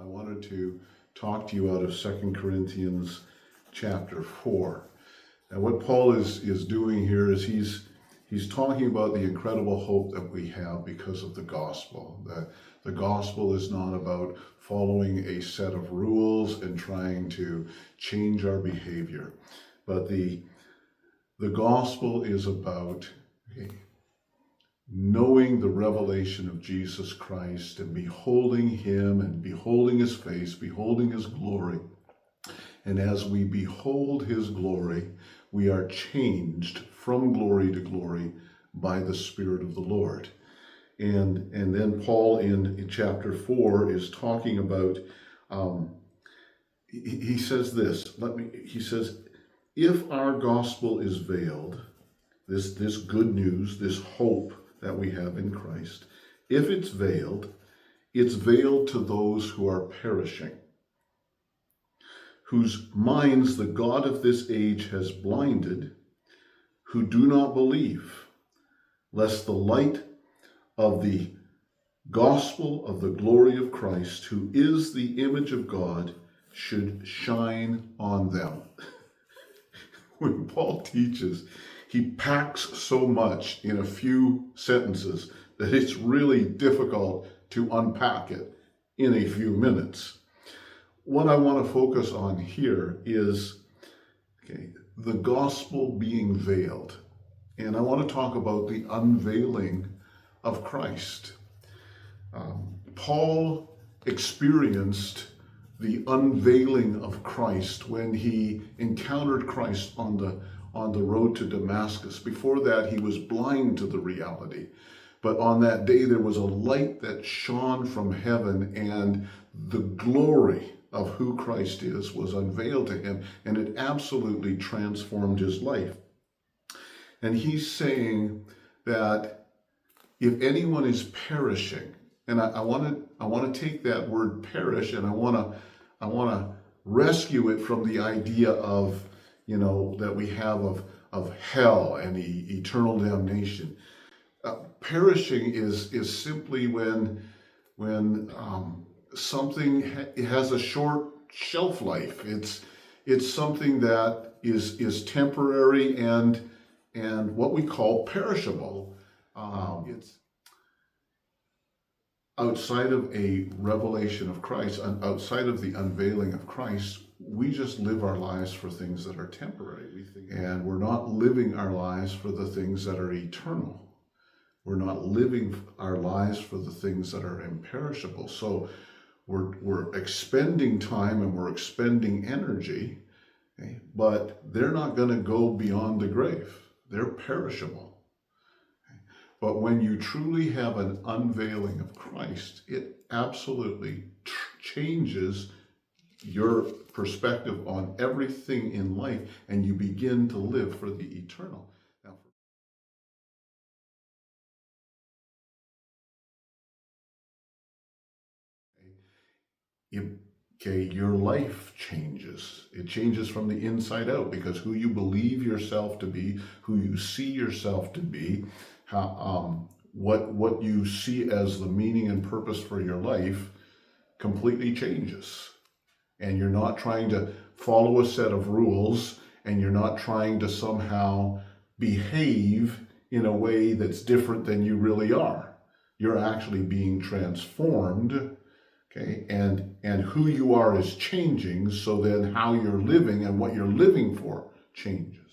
I wanted to talk to you out of 2 Corinthians chapter 4. And what Paul is doing here is he's talking about the incredible hope that we have because of the gospel. That the gospel is not about following a set of rules and trying to change our behavior, but the gospel is about knowing the revelation of Jesus Christ and beholding him and beholding his face, beholding his glory. And as we behold his glory, we are changed from glory to glory by the Spirit of the Lord. And then Paul in chapter 4 is talking about, he says this, he says, if our gospel is veiled, this good news, this hope that we have in Christ, if it's veiled to those who are perishing, whose minds the God of this age has blinded, who do not believe, lest the light of the gospel of the glory of Christ, who is the image of God, should shine on them. When Paul teaches, he packs so much in a few sentences that it's really difficult to unpack it in a few minutes. What I want to focus on here is the gospel being veiled. And I want to talk about the unveiling of Christ. Paul experienced the unveiling of Christ when he encountered Christ on the road to Damascus. Before that, he was blind to the reality. But on that day, there was a light that shone from heaven, and the glory of who Christ is was unveiled to him, and it absolutely transformed his life. And he's saying that if anyone is perishing, and I want to take that word perish, and I want to rescue it from the idea of, that we have of hell and eternal damnation. Perishing is simply when something has a short shelf life. It's something that is temporary and what we call perishable. It's outside of a revelation of Christ, outside of the unveiling of Christ, we just live our lives for things that are temporary. And we're not living our lives for the things that are eternal. We're not living our lives for the things that are imperishable. So we're expending time and we're expending energy, but they're not going to go beyond the grave. They're perishable. But when you truly have an unveiling of Christ, it absolutely changes your perspective on everything in life, and you begin to live for the eternal. Now, your life changes. It changes from the inside out, because who you believe yourself to be, who you see yourself to be, what you see as the meaning and purpose for your life completely changes. And you're not trying to follow a set of rules, and you're not trying to somehow behave in a way that's different than you really are. You're actually being transformed, and who you are is changing, so then how you're living and what you're living for changes.